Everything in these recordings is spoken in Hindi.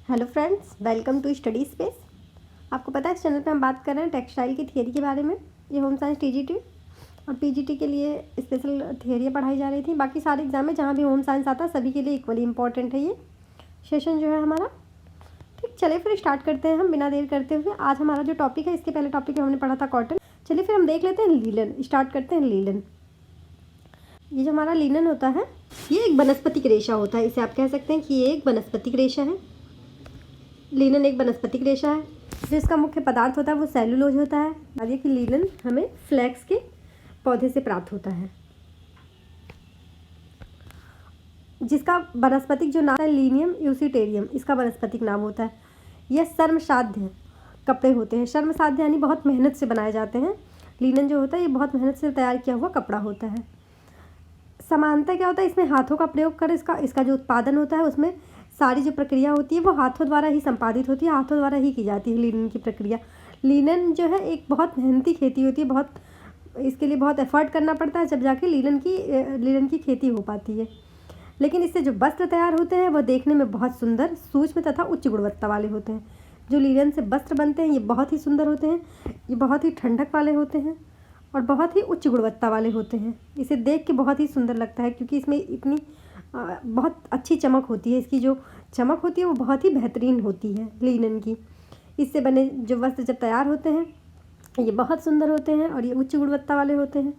Hello friends, welcome to Study Space. आपको पता है इस चैनल पे हम बात कर रहे हैं टेक्सटाइल की थियरी के बारे में। ये होम साइंस टीजीटी और पीजीटी के लिए स्पेशल थियरियाँ पढ़ाई जा रही थी। बाकी सारे एग्जाम में जहाँ भी होम साइंस आता है सभी के लिए इक्वली इंपॉर्टेंट है ये सेशन जो है हमारा। ठीक, चलिए फिर स्टार्ट करते हैं हम बिना देर करते हुए। आज हमारा जो टॉपिक है, इसके पहले टॉपिक में हमने पढ़ा था कॉटन। चलिए फिर हम देख लेते हैं लीलन। स्टार्ट करते हैं लीलन। ये जो हमारा लीलन होता है ये एक वनस्पतिक रेशा होता है। इसे आप कह सकते हैं कि ये एक वनस्पतिक रेशा है। लीलन एक वनस्पतिक रेशा है। जिसका मुख्य पदार्थ होता है वो सेलुलोज होता है। और ये कि लीलन हमें फ्लैक्स के पौधे से प्राप्त होता है, जिसका वनस्पतिक जो नाम है लीनियम यूसिटेरियम, इसका वनस्पतिक नाम होता है। यह श्रमसाध्य कपड़े होते हैं। श्रमसाध्य यानी बहुत मेहनत से बनाए जाते हैं। लीलन जो होता है ये बहुत मेहनत से तैयार किया हुआ कपड़ा होता है। समानता क्या होता है, इसमें हाथों का प्रयोग कर इसका जो उत्पादन होता है उसमें सारी जो प्रक्रिया होती है वो हाथों द्वारा ही संपादित होती है, हाथों द्वारा ही की जाती है लिनन की प्रक्रिया। लिनन जो है एक बहुत मेहनती खेती होती है, बहुत इसके लिए बहुत एफर्ट करना पड़ता है जब जाके लिनन की खेती हो पाती है। लेकिन इससे जो वस्त्र तैयार होते हैं वह देखने में बहुत सुंदर, सूक्ष्म तथा उच्च गुणवत्ता वाले होते हैं। जो लिनन से वस्त्र बनते हैं ये बहुत ही सुंदर होते हैं, ये बहुत ही ठंडक वाले होते हैं और बहुत ही उच्च गुणवत्ता वाले होते हैं। इसे देख के बहुत ही सुंदर लगता है क्योंकि इसमें इतनी बहुत अच्छी चमक होती है। इसकी जो चमक होती है वो बहुत ही बेहतरीन होती है लिनन की। इससे बने जो वस्त्र जब तैयार होते हैं ये बहुत सुंदर होते हैं और ये उच्च गुणवत्ता वाले होते हैं।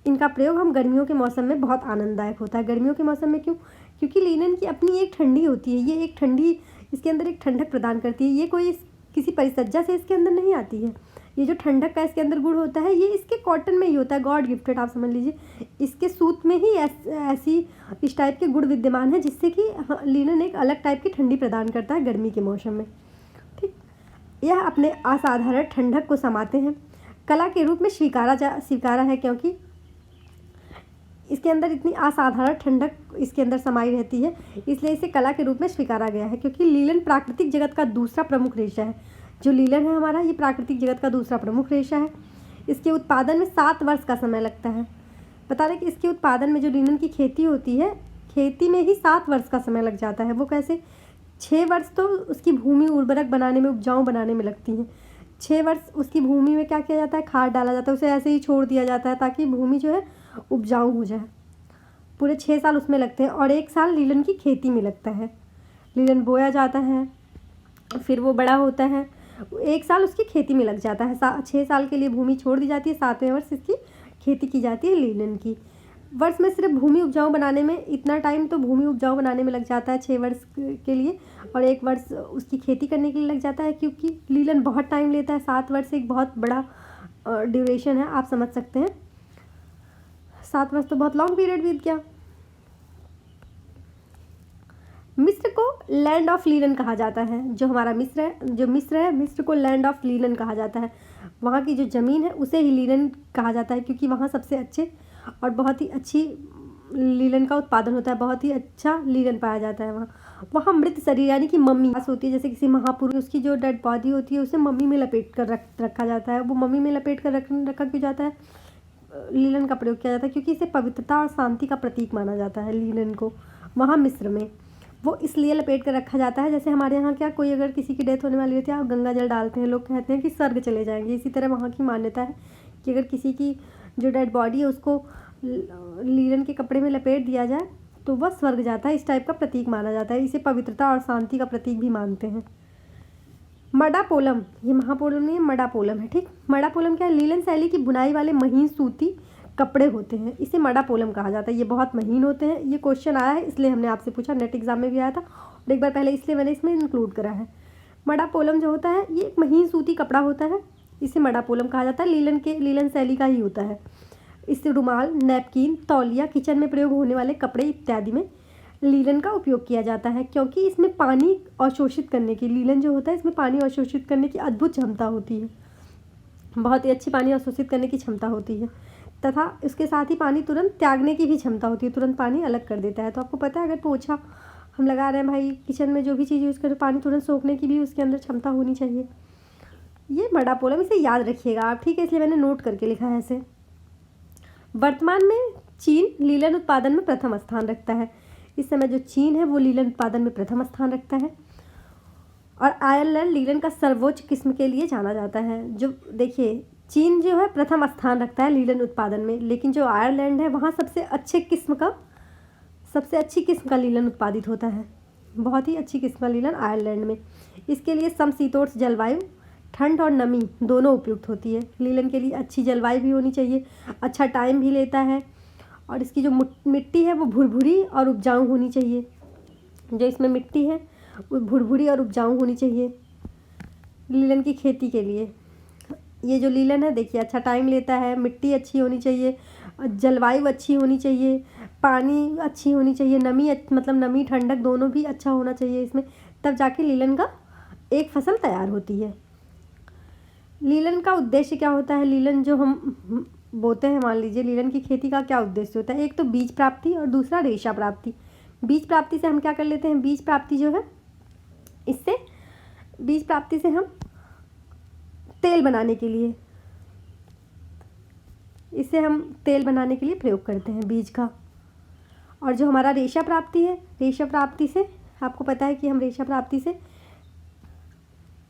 इनका प्रयोग हम गर्मियों के मौसम में बहुत आनंददायक होता है। गर्मियों के मौसम में क्यों? क्योंकि लिनन की अपनी एक ठंडी होती है। ये एक ठंडी, इसके अंदर एक ठंडक प्रदान करती है। ये कोई किसी परिसज्जा से इसके अंदर नहीं आती है। ये जो ठंडक का इसके अंदर गुण होता है ये इसके कॉटन में ही होता है, गॉड गिफ्टेड आप समझ लीजिए। इसके सूत में ही ऐसी इस टाइप के गुण विद्यमान है जिससे कि लिनन एक अलग टाइप की ठंडी प्रदान करता है गर्मी के मौसम में। ठीक, यह अपने असाधारण ठंडक को समाते हैं। कला के रूप में स्वीकारा है क्योंकि इसके अंदर इतनी असाधारण ठंडक इसके अंदर समाई रहती है, इसलिए इसे कला के रूप में स्वीकारा गया है। क्योंकि लीलन प्राकृतिक जगत का दूसरा प्रमुख रेशा है। जो लीलन है हमारा ये प्राकृतिक जगत का दूसरा प्रमुख रेशा है। इसके उत्पादन में 7 वर्ष का समय लगता है। बता रहे कि इसके उत्पादन में जो लिनन की खेती होती है, खेती में ही 7 वर्ष का समय लग जाता है। वो कैसे? 6 वर्ष तो उसकी भूमि उर्वरक बनाने में, उपजाऊ बनाने में लगती है। 6 वर्ष उसकी भूमि में क्या किया जाता है? खाद डाला जाता है, उसे ऐसे ही छोड़ दिया जाता है ताकि भूमि जो है उपजाऊ हो जाए। पूरे 6 साल उसमें लगते हैं और 1 साल लीलन की खेती में लगता है। लीलन बोया जाता है, फिर वो बड़ा होता है, 1 साल उसकी खेती में लग जाता है। 6 साल के लिए भूमि छोड़ दी जाती है, 7वें वर्ष इसकी खेती की जाती है लीलन की। वर्ष में सिर्फ भूमि उपजाऊ बनाने में इतना टाइम तो भूमि उपजाऊ बनाने में लग जाता है 6 वर्ष के लिए, और 1 वर्ष उसकी खेती करने के लिए लग जाता है। क्योंकि लीलन बहुत टाइम लेता है, 7 वर्ष एक बहुत बड़ा ड्यूरेशन है, आप समझ सकते हैं। 7 वर्ष तो बहुत लॉन्ग पीरियड बीत गया। मिस्र को लैंड ऑफ लीलन कहा जाता है। जो हमारा मिस्र है, मिस्र को लैंड ऑफ लीलन कहा जाता है। वहाँ की जो ज़मीन है उसे ही लीलन कहा जाता है क्योंकि वहाँ सबसे अच्छे और बहुत ही अच्छी लीलन का उत्पादन होता है, बहुत ही अच्छा लीलन पाया जाता है वहाँ मृत शरीर यानी कि मम्मी होती है। जैसे किसी महापुरुष, उसकी जो डेड बॉडी होती है उसे मम्मी में लपेट कर रखा जाता है। वो मम्मी में लपेट कर रखा क्यों जाता है? लीलन का प्रयोग किया जाता है क्योंकि इसे पवित्रता और शांति का प्रतीक माना जाता है। लीलन को वहाँ मिस्र में वो इसलिए लपेट कर रखा जाता है। जैसे हमारे यहाँ क्या, कोई अगर किसी की डेथ होने वाली होती है, आप गंगा जल डालते हैं, लोग कहते हैं कि स्वर्ग चले जाएंगे। इसी तरह वहाँ की मान्यता है कि अगर किसी की जो डेड बॉडी है उसको लीलन के कपड़े में लपेट दिया जाए तो वह स्वर्ग जाता है। इस टाइप का प्रतीक माना जाता है। इसे पवित्रता और शांति का प्रतीक भी मानते हैं। मडापोलम, ये महापोलम नहीं है, मडापोलम है। ठीक, मडापोलम क्या है? लीलन शैली की बुनाई वाले महीन सूती कपड़े होते हैं, इसे मडापोलम कहा जाता है। ये बहुत महीन होते हैं। ये क्वेश्चन आया है इसलिए हमने आपसे पूछा, नेट एग्जाम में भी आया था और एक बार पहले, इसलिए मैंने इसमें इंक्लूड करा है। मडापोलम जो होता है ये एक महीन सूती कपड़ा होता है, इसे मडापोलम कहा जाता है। लीलन शैली का ही होता है। इससे रुमाल, नैपकिन, तौलिया, किचन में प्रयोग होने वाले कपड़े इत्यादि में लीलन का उपयोग किया जाता है क्योंकि इसमें पानी अवशोषित करने की, लीलन जो होता है इसमें पानी अवशोषित करने की अद्भुत क्षमता होती है। बहुत ही अच्छी पानी अवशोषित करने की क्षमता होती है तथा इसके साथ ही पानी तुरंत त्यागने की भी क्षमता होती है, तुरंत पानी अलग कर देता है। तो आपको पता है अगर पोछा हम लगा रहे हैं भाई, किचन में जो भी चीज़ यूज़ करें, पानी तुरंत सोखने की भी उसके अंदर क्षमता होनी चाहिए। ये मडापोलम, इसे याद रखिएगा आप, ठीक है, इसलिए मैंने नोट करके लिखा है ऐसे। वर्तमान में चीन लीलन उत्पादन में प्रथम स्थान रखता है। इस समय जो चीन है वो लीलन उत्पादन में प्रथम स्थान रखता है। और आयरलैंड लीलन का सर्वोच्च किस्म के लिए जाना जाता है। जो देखिए, चीन जो है प्रथम स्थान रखता है लीलन उत्पादन में, लेकिन जो आयरलैंड है वहाँ सबसे अच्छी किस्म का लीलन उत्पादित होता है। बहुत ही अच्छी किस्म का लीलन आयरलैंड में। इसके लिए समशीतोष्ण जलवायु, ठंड और नमी दोनों उपयुक्त होती है। लीलन के लिए अच्छी जलवायु भी होनी चाहिए, अच्छा टाइम भी लेता है, और इसकी जो मिट्टी है वो भुरभुरी और उपजाऊ होनी चाहिए। जो इसमें मिट्टी है वो भुरभुरी और उपजाऊ होनी चाहिए लीलन की खेती के लिए। ये जो लीलन है देखिए, अच्छा टाइम लेता है, मिट्टी अच्छी होनी चाहिए, जलवायु अच्छी होनी चाहिए, पानी अच्छी होनी चाहिए, मतलब नमी ठंडक दोनों भी अच्छा होना चाहिए इसमें, तब जाके लीलन का एक फसल तैयार होती है। लीलन का उद्देश्य क्या होता है? लीलन जो हम बोते हैं, मान लीजिए लीलन की खेती का क्या उद्देश्य होता है? एक तो बीज प्राप्ति और दूसरा रेशा प्राप्ति। बीज प्राप्ति से हम क्या कर लेते हैं? बीज प्राप्ति जो है, बीज प्राप्ति से हम तेल बनाने के लिए प्रयोग करते हैं बीज का। और जो हमारा रेशा प्राप्ति है, रेशा प्राप्ति से आपको पता है कि हम रेशा प्राप्ति से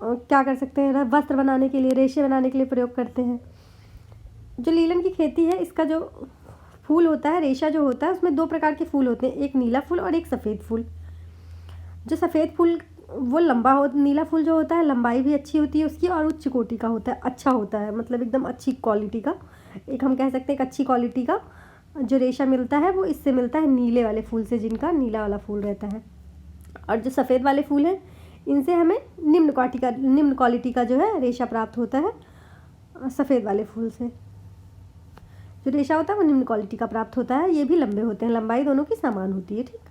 क्या कर सकते हैं? वस्त्र बनाने के लिए, रेशे बनाने के लिए प्रयोग करते हैं। जो लीलन की खेती है, इसका जो फूल होता है, रेशा जो होता है, उसमें 2 प्रकार के फूल होते हैं, एक नीला फूल और एक सफ़ेद फूल। जो सफ़ेद फूल वो नीला फूल जो होता है लंबाई भी अच्छी होती है उसकी, और उच्च कोटि का होता है, अच्छा होता है, मतलब एकदम अच्छी क्वालिटी का, एक हम कह सकते हैं एक अच्छी क्वालिटी का जो रेशा मिलता है वो इससे मिलता है नीले वाले फूल से, जिनका नीला वाला फूल रहता है। और जो सफ़ेद वाले फूल हैं, इनसे हमें निम्न क्वालिटी का जो है रेशा प्राप्त होता है। सफ़ेद वाले फूल से जो रेशा होता है वो निम्न क्वालिटी का प्राप्त होता है। ये भी लंबे होते हैं, लंबाई दोनों की समान होती है। ठीक।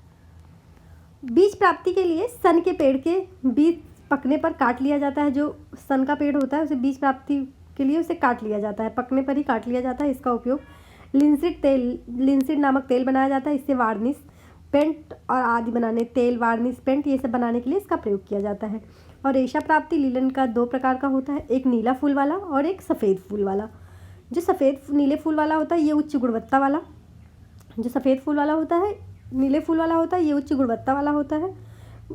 बीज प्राप्ति के लिए सन के पेड़ के बीज पकने पर काट लिया जाता है। जो सन का पेड़ होता है उसे बीज प्राप्ति के लिए उसे काट लिया जाता है, पकने पर ही काट लिया जाता है। इसका उपयोग लिंसीड नामक तेल बनाया जाता है। इससे वार्निश, पेंट और आदि बनाने, तेल, वार्निश, पेंट ये सब बनाने के लिए इसका प्रयोग किया जाता है। और रेशा प्राप्ति लीलन का 2 प्रकार का होता है, एक नीला फूल वाला और एक सफ़ेद फूल वाला। जो नीले फूल वाला होता है ये उच्च गुणवत्ता वाला, जो सफ़ेद फूल वाला होता है, नीले फूल वाला होता है, ये उच्च गुणवत्ता वाला होता है।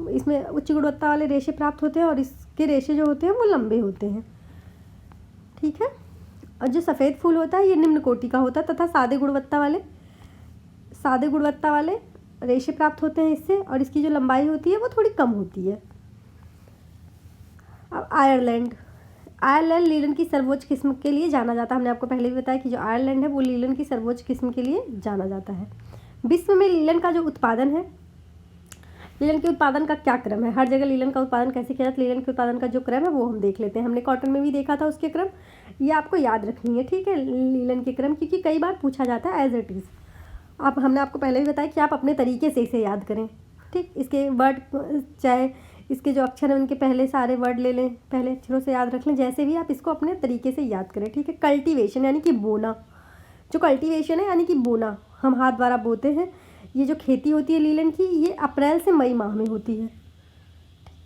इसमें उच्च गुणवत्ता वाले रेशे प्राप्त होते हैं और इसके रेशे जो होते हैं वो लंबे होते हैं। ठीक है। और जो सफ़ेद फूल होता है ये निम्न कोटि का होता है तथा सादे गुणवत्ता वाले रेशे प्राप्त होते हैं इससे, और इसकी जो लंबाई होती है वो थोड़ी कम होती है। अब आयरलैंड लीलन की सर्वोच्च किस्म के लिए जाना जाता है। हमने आपको पहले भी बताया कि जो आयरलैंड है वो लीलन की सर्वोच्च किस्म के लिए जाना जाता है। विश्व में लीलन का जो उत्पादन है, लीलन के उत्पादन का क्या क्रम है, हर जगह लीलन का उत्पादन कैसे किया जाता है, लीलन के उत्पादन का जो क्रम है वो हम देख लेते हैं। हमने कॉटन में भी देखा था उसके क्रम, ये आपको याद रखनी है। ठीक है, लीलन के क्रम, क्योंकि कई बार पूछा जाता है एज इट इज़। हमने आपको पहले भी बताया कि आप अपने तरीके से इसे याद करें। ठीक, इसके वर्ड, चाहे इसके जो अक्षर हैं उनके पहले सारे वर्ड ले लें, पहले अक्षरों से याद रख लें, जैसे भी आप इसको अपने तरीके से याद करें। ठीक है। कल्टीवेशन यानी कि बोना, जो कल्टीवेशन है यानी कि बोना, हम हाथ द्वारा बोते हैं। ये जो खेती होती है लीलन की, ये अप्रैल से मई माह में होती है।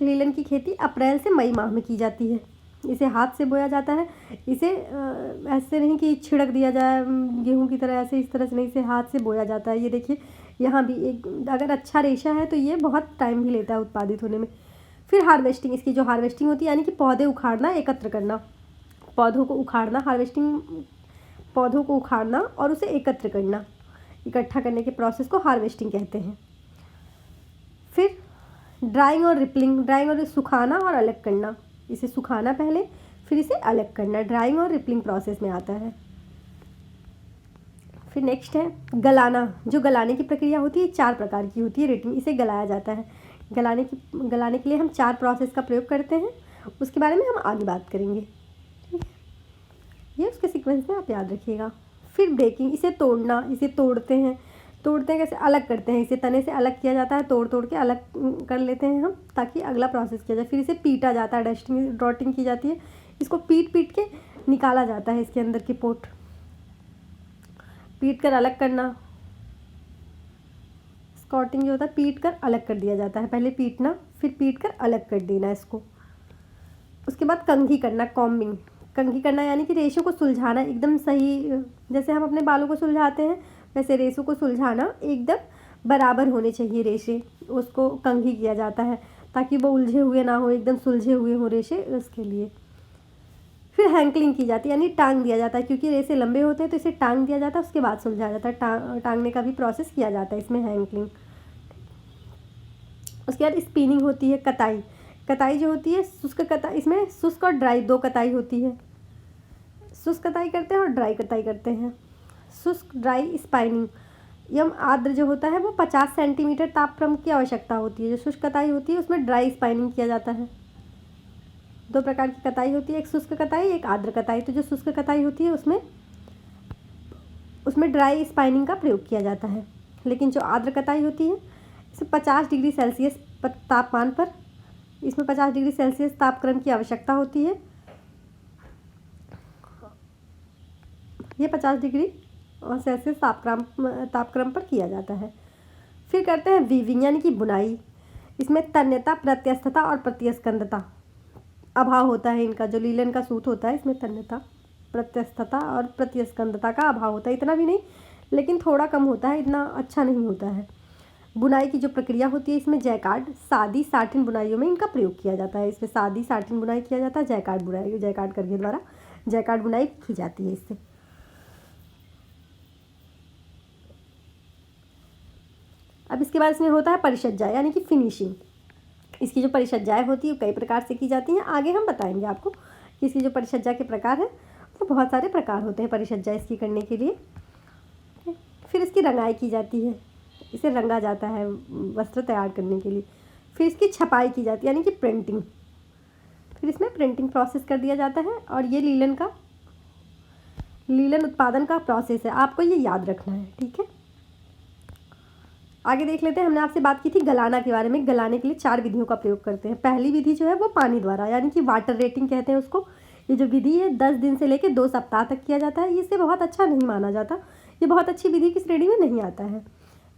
लीलन की खेती अप्रैल से मई माह में की जाती है। इसे हाथ से बोया जाता है। इसे ऐसे नहीं कि छिड़क दिया जाए गेहूं की तरह, ऐसे इस तरह से नहीं, इसे हाथ से बोया जाता है। ये देखिए यहाँ भी एक, अगर अच्छा रेशा है तो ये बहुत टाइम भी लेता है उत्पादित होने में। फिर हार्वेस्टिंग, इसकी जो हार्वेस्टिंग होती है यानी कि पौधे उखाड़ना, एकत्र करना, पौधों को उखाड़ना, हार्वेस्टिंग, पौधों को उखाड़ना और उसे एकत्र करना, इकट्ठा करने के प्रोसेस को हार्वेस्टिंग कहते हैं। फिर ड्राइंग और सुखाना और अलग करना, इसे सुखाना पहले फिर इसे अलग करना, ड्राइंग और रिपलिंग प्रोसेस में आता है। फिर नेक्स्ट है गलाना। जो गलाने की प्रक्रिया होती है 4 प्रकार की होती है। रेटिंग, इसे गलाया जाता है। गलाने के लिए हम 4 प्रोसेस का प्रयोग करते हैं, उसके बारे में हम आगे बात करेंगे। ठीक है, ये उसके सीक्वेंस में आप याद रखिएगा। फिर ब्रेकिंग, इसे तोड़ना, इसे तोड़ते हैं कैसे, अलग करते हैं, इसे तने से अलग किया जाता है, तोड़ के अलग कर लेते हैं हम, ताकि अगला प्रोसेस किया जाए। फिर इसे पीटा जाता है, ड्रॉटिंग की जाती है, इसको पीट के निकाला जाता है, इसके अंदर की पोट पीट कर अलग करना। स्कॉटिंग जो होता है पीट कर अलग कर दिया जाता है, पहले पीटना फिर पीट कर अलग कर देना इसको। उसके बाद कंघी करना, कॉम्बिंग, कंघी करना यानी कि रेशों को सुलझाना एकदम सही, जैसे हम अपने बालों को सुलझाते हैं वैसे रेशों को सुलझाना, एकदम बराबर होने चाहिए रेशे, उसको कंघी किया जाता है, ताकि वो उलझे हुए ना हो, एकदम सुलझे हुए हो रेशे, उसके लिए। फिर हैंकलिंग की जाती है, यानी टांग दिया जाता है, क्योंकि रेशे लंबे होते हैं तो इसे टांग दिया जाता है, उसके बाद सुलझाया जाता है। टांगने का भी प्रोसेस किया जाता है इसमें, हैंकलिंग। उसके बाद स्पिनिंग होती है, कताई। कताई जो होती है शुष्क कताई, इसमें शुष्क और ड्राई दो कताई होती है। शुष्क कताई करते हैं और ड्राई कताई करते हैं। शुष्क ड्राई स्पाइनिंग एवं आर्द्र जो होता है वो 50 सेंटीमीटर तापक्रम की आवश्यकता होती है। जो शुष्क कताई होती है उसमें ड्राई स्पाइनिंग किया जाता है। दो प्रकार की कताई होती है, एक शुष्क कताई, एक आर्द्र कताई। तो जो शुष्क कताई होती है उसमें ड्राई स्पाइनिंग का प्रयोग किया जाता है। लेकिन जो आर्द्र कताई होती है इसमें 50 डिग्री सेल्सियस तापमान पर, इसमें 50 डिग्री सेल्सियस तापक्रम की आवश्यकता होती है। ये 50 डिग्री सेल्सियस तापक्रम पर किया जाता है। फिर करते हैं वीविंग, यानी कि बुनाई। इसमें तन्यता, प्रत्यस्थता और प्रतिस्कंदता अभाव होता है इनका। जो लीलन का सूत होता है इसमें तन्यता, प्रत्यस्थता और प्रतिस्कंदता का अभाव होता है। इतना भी नहीं, लेकिन थोड़ा कम होता है, इतना अच्छा नहीं होता है। बुनाई की जो प्रक्रिया होती है इसमें जैकार्ड, सादी, साटिन बुनाइयों में इनका प्रयोग किया जाता है। इसमें सादी, साटिन बुनाई किया जाता है, जैकार्ड बुनाई, जैकार्ड करके द्वारा जैकार्ड बुनाई की जाती है इससे। अब इसके बाद इसमें होता है परिसज्जा, यानी कि फिनिशिंग। इसकी जो परिसज्जाएँ होती है कई प्रकार से की जाती हैं, आगे हम बताएंगे आपको कि इसकी जो परिसज्जा के प्रकार है वो बहुत सारे प्रकार होते हैं परिसज्जा इसकी करने के लिए। फिर इसकी रंगाई की जाती है, इसे रंगा जाता है वस्त्र तैयार करने के लिए। फिर इसकी छपाई की जाती है, यानी कि प्रिंटिंग। फिर इसमें प्रिंटिंग प्रोसेस कर दिया जाता है। और ये लीलन उत्पादन का प्रोसेस है, आपको ये याद रखना है, ठीक है। आगे देख लेते हैं। हमने आपसे बात की थी गलाना के बारे में। गलाने के लिए 4 विधियों का प्रयोग करते हैं। पहली विधि जो है वो पानी द्वारा, यानी कि वाटर रेटिंग कहते हैं उसको। ये जो विधि है 10 दिन से लेकर 2 सप्ताह तक किया जाता है। इससे बहुत अच्छा नहीं माना जाता, ये बहुत अच्छी विधि की श्रेणी में नहीं आता है।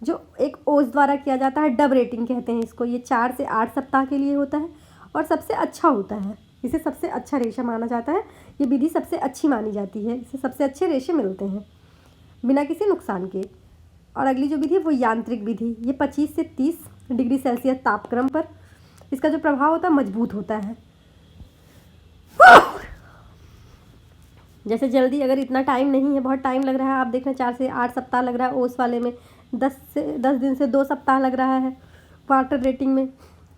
जो एक ओस द्वारा किया जाता है, डब रेटिंग कहते हैं इसको। ये 4 से 8 सप्ताह के लिए होता है और सबसे अच्छा होता है। इसे सबसे अच्छा रेशा माना जाता है। ये विधि सबसे अच्छी मानी जाती है, इससे सबसे अच्छे रेशे मिलते हैं बिना किसी नुकसान के। और अगली जो विधि है वो यांत्रिक विधि। ये 25 से 30 डिग्री सेल्सियस तापक्रम पर इसका जो प्रभाव होता है मजबूत होता है। जैसे जल्दी, अगर इतना टाइम नहीं है, बहुत टाइम लग रहा है, आप देख रहे हैं 4 से 8 सप्ताह लग रहा है ओस वाले में, 10 दिन से 2 सप्ताह लग रहा है वाटर रेटिंग में।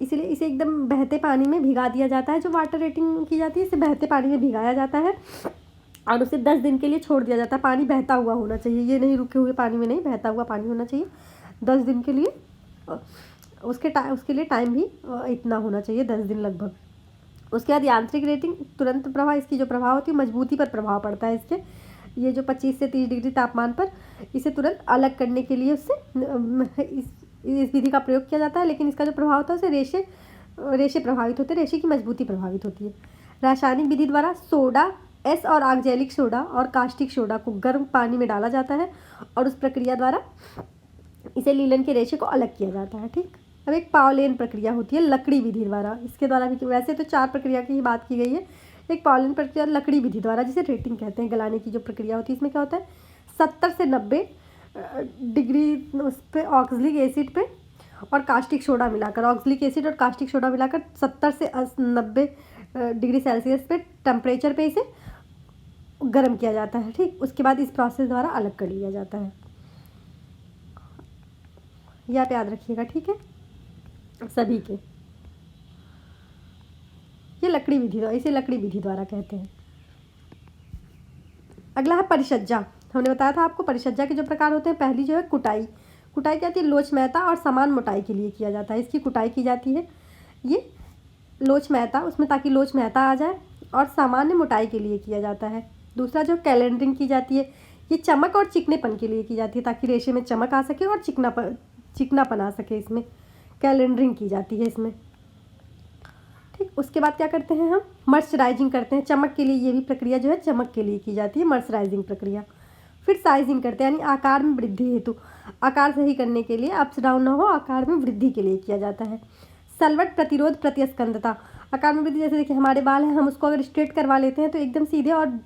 इसीलिए इसे एकदम बहते पानी में भिगा दिया जाता है। जो वाटर रेटिंग की जाती है इसे बहते पानी में भिगाया जाता है और उसे 10 दिन के लिए छोड़ दिया जाता है। पानी बहता हुआ होना चाहिए, ये नहीं रुके हुए पानी में नहीं, बहता हुआ पानी होना चाहिए 10 दिन के लिए। उसके लिए टाइम भी इतना होना चाहिए, 10 दिन लगभग। उसके बाद यांत्रिक रेटिंग, तुरंत प्रभाव। इसकी जो प्रभाव होती है मजबूती पर प्रभाव पड़ता है इसके। ये जो 25 से 30 डिग्री तापमान पर इसे तुरंत अलग करने के लिए उससे इस विधि का प्रयोग किया जाता है। लेकिन इसका जो प्रभाव होता है उससे रेशे प्रभावित होते हैं, रेशे की मजबूती प्रभावित होती है। रासायनिक विधि द्वारा सोडा, एस और आक्जेलिक सोडा और कास्टिक सोडा को गर्म पानी में डाला जाता है और उस प्रक्रिया द्वारा इसे लीलन के रेशे को अलग किया जाता है, ठीक। अब एक पावलेन प्रक्रिया होती है लकड़ी विधि द्वारा। इसके द्वारा भी, वैसे तो 4 प्रक्रिया की ही बात की गई है, एक पावलेन प्रक्रिया लकड़ी विधि द्वारा, जिसे रेटिंग कहते हैं। गलाने की जो प्रक्रिया होती है इसमें क्या होता है, 70 से 90 डिग्री उस पर ऑक्सलिक एसिड पे और कास्टिक सोडा मिलाकर, ऑक्सलिक एसिड और कास्टिक सोडा मिलाकर 70 से 90 डिग्री सेल्सियस पे टेम्परेचर पे इसे गर्म किया जाता है, ठीक। उसके बाद इस प्रोसेस द्वारा अलग कर लिया जाता है। यह आप याद रखिएगा, ठीक है, सभी के। ये लकड़ी विधि द्वारा, इसे लकड़ी विधि द्वारा कहते हैं। अगला है परिसज्जा। हमने बताया था आपको परिसज्जा के जो प्रकार होते हैं। पहली जो है कुटाई। कुटाई क्या होती है, लोचमयता और समान मोटाई के लिए किया जाता है। इसकी कुटाई की जाती है। ये लोचमयता, उसमें ताकि लोचमयता आ जाए, और सामान्य मोटाई के लिए किया जाता है। दूसरा जो कैलेंडरिंग की जाती है, ये चमक और चिकनेपन के लिए की जाती है, ताकि रेशे में चमक आ सके और चिकनापन आ सके। इसमें कैलेंडरिंग की जाती है इसमें, ठीक। उसके बाद क्या करते हैं हम, मर्सराइजिंग करते हैं। चमक के लिए ये भी प्रक्रिया जो है चमक के लिए की जाती है, मर्सराइजिंग प्रक्रिया। फिर साइजिंग करते हैं, यानी आकार में वृद्धि हेतु, आकार सही करने के लिए, अप्स डाउन ना हो, आकार में वृद्धि के लिए किया जाता है। सलवट, प्रतिरोध, प्रतिस्कंदता। आकार में वृद्धि, जैसे देखिए हमारे बाल हैं, हम उसको अगर स्ट्रेट करवा लेते हैं तो एकदम सीधे और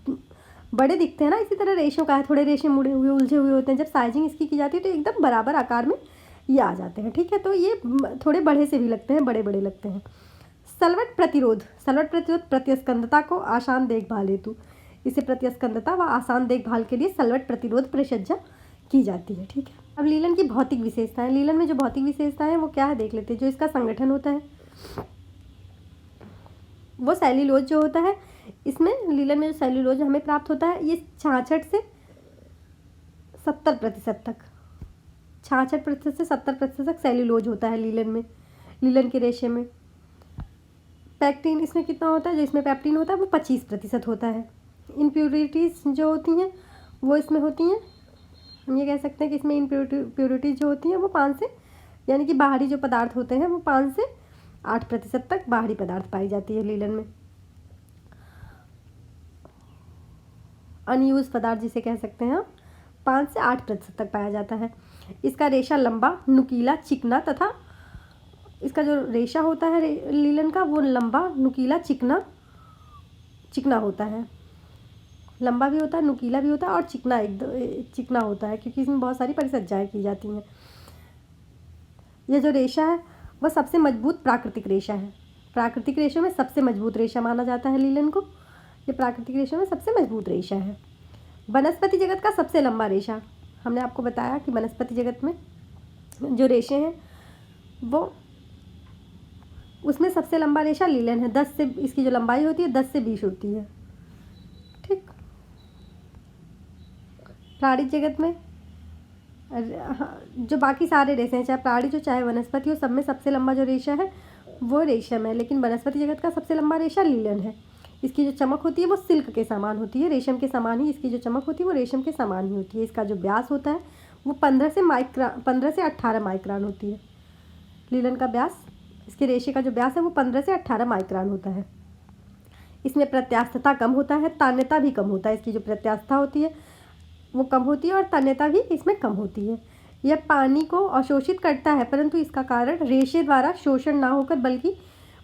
बड़े दिखते हैं ना, इसी तरह रेशों का है, थोड़े रेशे मुड़े हुए, उलझे हुए होते हैं। जब साइजिंग इसकी की जाती है तो एकदम बराबर आकार में ये आ जाते हैं। ठीक है, तो ये थोड़े बड़े से भी लगते हैं, बड़े बड़े लगते हैं। सलवट प्रतिरोध प्रतिस्कंदता को आसान देखभाल हेतु, इसे प्रतिस्कंदता व आसान देखभाल के लिए सलवट प्रतिरोध परिचर्या की जाती है। ठीक है, अब लीलन की भौतिक विशेषताएं। लीलन में जो भौतिक विशेषताएं हैं वो क्या है देख लेते हैं। जो इसका संगठन होता है वो सेल्यूलोज जो होता है, इसमें लीलन में जो सेल्यूलोज हमें प्राप्त होता है ये 66 से 70% तक, 66% से 70% तक सेल्यूलोज होता है लीलन में, लीलन के रेशे में। पैक्टिन इसमें कितना होता है, जो इसमें पैप्टिन होता है वो 25% होता है। इम्प्योरिटीज़ जो होती हैं वो इसमें होती हैं, हम ये कह सकते हैं कि इसमें इम्प्योरिटीज़ जो होती हैं वो 5 से, यानी कि बाहरी जो पदार्थ होते हैं वो 5 से 8% तक बाहरी पदार्थ पाई जाती है लीलन में। अनयूज पदार्थ जिसे कह सकते हैं हम, 5 से 8% तक पाया जाता है। इसका रेशा लंबा, नुकीला, चिकना तथा इसका जो रेशा होता है लीलन का वो लंबा, नुकीला, चिकना होता है। लंबा भी होता है, नुकीला भी होता है और चिकना होता है, क्योंकि इसमें बहुत सारी परिसज्जाएं की जाती हैं। यह जो रेशा है वह सबसे मजबूत प्राकृतिक रेशा है। प्राकृतिक रेशों में सबसे मजबूत रेशा माना जाता है लीलन को। ये प्राकृतिक रेशों में सबसे मजबूत रेशा है। वनस्पति जगत का सबसे लंबा रेशा, हमने आपको बताया कि वनस्पति जगत में जो रेशे हैं वो, उसमें सबसे लंबा रेशा लीलन है। 10 से, इसकी जो लंबाई होती है 10 से 20 होती है। ठीक, प्राणी जगत में जो बाकी सारे रेशे हैं, चाहे प्राणी हो चाहे वनस्पति हो, सब में सबसे लंबा जो रेशा है वो रेशम है, लेकिन वनस्पति जगत का सबसे लंबा रेशा लीलन है। इसकी जो चमक होती है वो सिल्क के समान होती है, रेशम के समान ही इसकी जो चमक होती है वो रेशम के समान ही होती है। इसका जो व्यास होता है वो 15 से 18 माइक्रोन होती है। लीलन का व्यास, इसके रेशे का जो व्यास है वो 15 से 18 माइक्रोन होता है। इसमें प्रत्यास्थता कम होता है, तन्यता भी कम होता है। इसकी जो प्रत्यास्थता होती है वो कम होती है और तन्यता भी इसमें कम होती है। यह पानी को अवशोषित करता है, परंतु इसका कारण रेशे द्वारा शोषण ना होकर बल्कि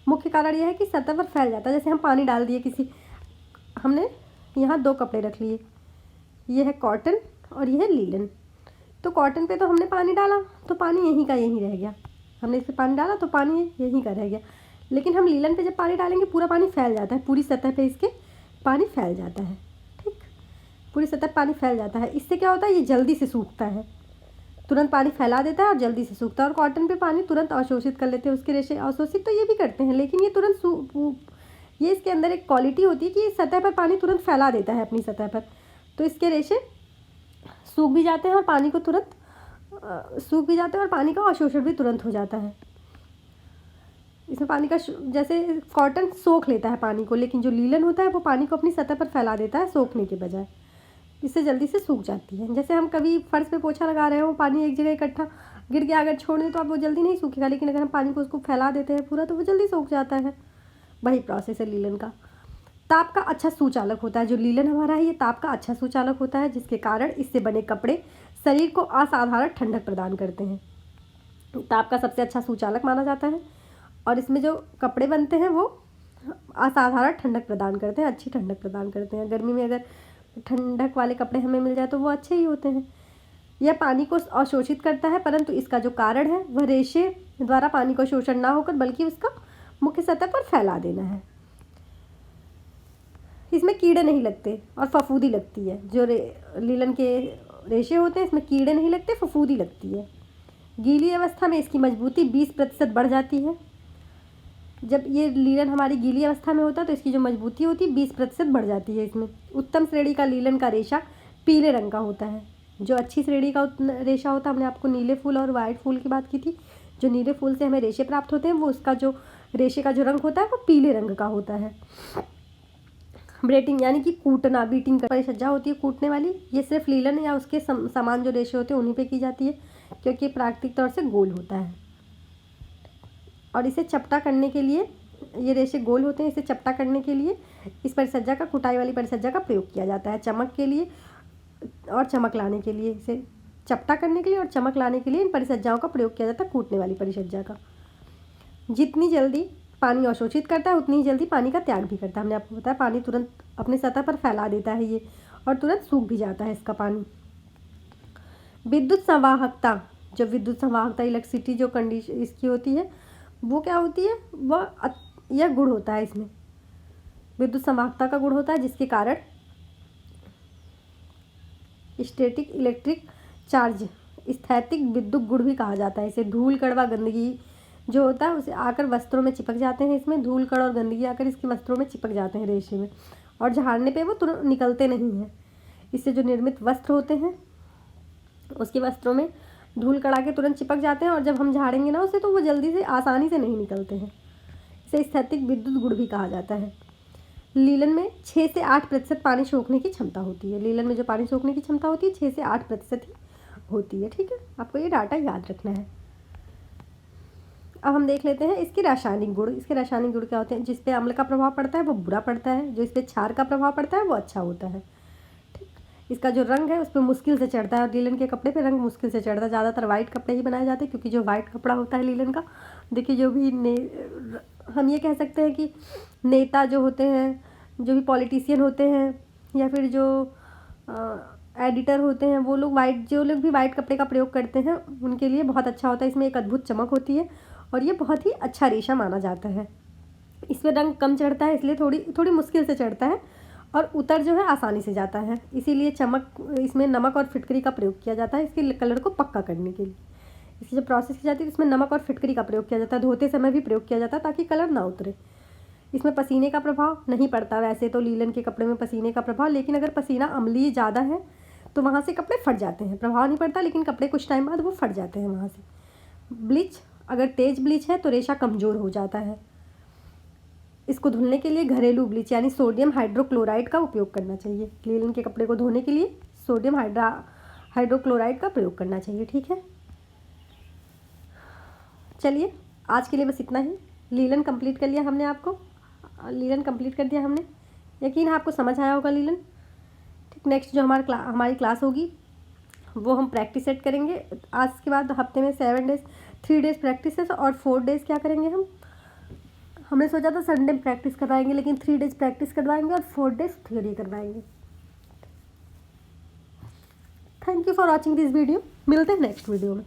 मुख्य कारण यह है कि सतह पर फैल जाता है। जैसे हम पानी डाल दिए किसी, हमने यहाँ 2 कपड़े रख लिए, ये है कॉटन और ये है लीलन। तो कॉटन पे तो हमने पानी डाला तो पानी यहीं का यहीं रह गया, हमने इस पर पानी डाला तो पानी यहीं का रह गया। लेकिन हम लीलन पे जब पानी डालेंगे पूरा पानी फैल जाता है, पूरी सतह पे इसके पानी फैल जाता है। ठीक, पूरी सतह पानी फैल जाता है। इससे क्या होता है, ये जल्दी से सूखता है, तुरंत पानी फैला देता है और जल्दी से सूखता है। और कॉटन पे पानी तुरंत अवशोषित कर लेते हैं, उसके रेशे अवशोषित तो ये भी करते हैं, लेकिन ये तुरंत ये इसके अंदर एक क्वालिटी होती है कि ये सतह पर पानी तुरंत फैला देता है अपनी सतह पर, तो इसके रेशे सूख भी जाते हैं और पानी को तुरंत सूख भी जाते हैं और पानी का अवशोषण भी तुरंत हो जाता है। इसमें पानी का, जैसे कॉटन सोख लेता है पानी को, लेकिन जो लीलन होता है वो पानी को अपनी सतह पर फैला देता है सोखने के बजाय, इससे जल्दी से सूख जाती है। जैसे हम कभी फर्श पे पोछा लगा रहे हो, पानी एक जगह इकट्ठा गिर गया, अगर छोड़ दें तो आप वो जल्दी नहीं सूखेगा, लेकिन अगर हम पानी को उसको फैला देते हैं पूरा तो वो जल्दी सूख जाता है। वही प्रोसेस है लीलन का। ताप का अच्छा सुचालक होता है, जो लीलन हमारा है ये ताप का अच्छा सुचालक होता है, जिसके कारण इससे बने कपड़े शरीर को असाधारण ठंडक प्रदान करते हैं। ताप का सबसे अच्छा सुचालक माना जाता है और इसमें जो कपड़े बनते हैं वो असाधारण ठंडक प्रदान करते हैं, अच्छी ठंडक प्रदान करते हैं। गर्मी में अगर ठंडक वाले कपड़े हमें मिल जाए तो वो अच्छे ही होते हैं। यह पानी को अवशोषित करता है, परंतु इसका जो कारण है वह रेशे द्वारा पानी को शोषण ना होकर बल्कि उसका मुख्य सतह पर फैला देना है। इसमें कीड़े नहीं लगते और फफूंदी लगती है। जो लीलन के रेशे होते हैं इसमें कीड़े नहीं लगते, फफूंदी लगती है। गीली अवस्था में इसकी मजबूती 20% बढ़ जाती है। जब ये लीलन हमारी गीली अवस्था में होता है तो इसकी जो मजबूती होती है 20% बढ़ जाती है। इसमें उत्तम श्रेणी का लीलन का रेशा पीले रंग का होता है। जो अच्छी श्रेणी का रेशा होता है, हमने आपको नीले फूल और वाइट फूल की बात की थी, जो नीले फूल से हमें रेशे प्राप्त होते हैं वो उसका जो रेशे का जो रंग होता है वो पीले रंग का होता है। ब्रेटिंग यानी कि कूटना, बीटिंग परिसज्जा होती है कूटने वाली, ये सिर्फ लीलन या उसके समान जो रेशे होते हैं उन्हीं पे की जाती है, क्योंकि प्राकृतिक तौर से गोल होता है। और इसे चपटा करने के लिए, ये रेशे गोल होते हैं, इसे चपटा करने के लिए इस परिसज्जा का, कुटाई वाली परिसज्जा का प्रयोग किया जाता है। चमक के लिए और चमक लाने के लिए, इसे चपटा करने के लिए और चमक लाने के लिए इन परिसज्जाओं का प्रयोग किया जाता है, कूटने वाली परिसज्जा का। जितनी जल्दी पानी अवशोषित करता है उतनी ही जल्दी पानी का त्याग भी करता है। हमने आपको बताया पानी तुरंत अपनी सतह पर फैला देता है ये, और तुरंत सूख भी जाता है इसका पानी। विद्युत संवाहकता, जो विद्युत संवाहकता इलेक्ट्रिसिटी जो कंडीशन इसकी होती है वो क्या होती है, वह यह गुण होता है, इसमें विद्युत संवाहकता का गुण होता है, जिसके कारण स्टैटिक इलेक्ट्रिक चार्ज, स्थैतिक विद्युत गुण भी कहा जाता है इसे। धूल कण व गंदगी जो होता है उसे आकर वस्त्रों में चिपक जाते हैं, इसमें धूल कण और गंदगी आकर इसके वस्त्रों में चिपक जाते हैं रेशे में, और झाड़ने पे वो तुरंत निकलते नहीं हैं। इससे जो निर्मित वस्त्र होते हैं उसके वस्त्रों में धूल कण आके तुरंत चिपक जाते हैं, और जब हम झाड़ेंगे ना उसे तो वो जल्दी से आसानी से नहीं निकलते हैं। इसे स्थैतिक विद्युत गुण भी कहा जाता है। लीलन में 6 से 8% पानी सोखने की क्षमता होती है। लीलन में जो पानी सोखने की क्षमता होती है 6 से 8% ही होती है। ठीक है, आपको ये डाटा याद रखना है। अब हम देख लेते हैं इसके रासायनिक गुण। इसके रासायनिक गुण क्या होते हैं? जिस पे अम्ल का प्रभाव पड़ता है वो बुरा पड़ता है, जो इस पे क्षार का प्रभाव पड़ता है वो अच्छा होता है। ठीक, इसका जो रंग है उस पर मुश्किल से चढ़ता है, और लीलन के कपड़े पे रंग मुश्किल से चढ़ता है। ज़्यादातर वाइट कपड़े ही बनाए जाते हैं, क्योंकि जो वाइट कपड़ा होता है लीलन का, देखिए जो भी हम ये कह सकते हैं कि नेता जो होते हैं, जो भी पॉलिटिशियन होते हैं, या फिर जो एडिटर होते हैं, वो लोग जो लोग भी वाइट कपड़े का प्रयोग करते हैं उनके लिए बहुत अच्छा होता है। इसमें एक अद्भुत चमक होती है और ये बहुत ही अच्छा रेशा माना जाता है। इसमें रंग कम चढ़ता है, इसलिए थोड़ी मुश्किल से चढ़ता है, और उतर जो है आसानी से जाता है। इसीलिए इसमें नमक और फिटकरी का प्रयोग किया जाता है इसके कलर को पक्का करने के लिए। इसकी जब प्रोसेस की जाती है तो इसमें नमक और फिटकरी का प्रयोग किया जाता है। धोते समय भी प्रयोग किया जाता है ताकि कलर ना उतरे। इसमें पसीने का प्रभाव नहीं पड़ता वैसे तो लीलन के कपड़े में पसीने का प्रभाव, लेकिन अगर पसीना अम्लीय ज़्यादा है तो वहाँ से कपड़े फट जाते हैं। प्रभाव नहीं पड़ता, लेकिन कपड़े कुछ टाइम बाद वो फट जाते हैं वहाँ से। ब्लीच, अगर तेज़ ब्लीच है तो रेशा कमज़ोर हो जाता है। इसको धुलने के लिए घरेलू ब्लीच यानी सोडियम हाइड्रोक्लोराइड का उपयोग करना चाहिए। लीलन के कपड़े को धोने के लिए सोडियम हाइड्रोक्लोराइड का प्रयोग करना चाहिए। ठीक है, चलिए आज के लिए बस इतना ही। लीलन कंप्लीट कर लिया हमने, आपको लीलन कंप्लीट कर दिया हमने। यकीन है आपको समझ आया होगा लीलन। ठीक, नेक्स्ट जो हमारी क्लास होगी वो हम प्रैक्टिस सेट करेंगे। आज के बाद हफ्ते में 7 डेज 3 डेज प्रैक्टिस है, और 4 डेज क्या करेंगे हमने सोचा था संडे में प्रैक्टिस करवाएंगे, लेकिन 3 डेज प्रैक्टिस करवाएंगे और 4 डेज थ्योरी करवाएंगे। Thank you for watching this video. मिलते हैं नेक्स्ट वीडियो में।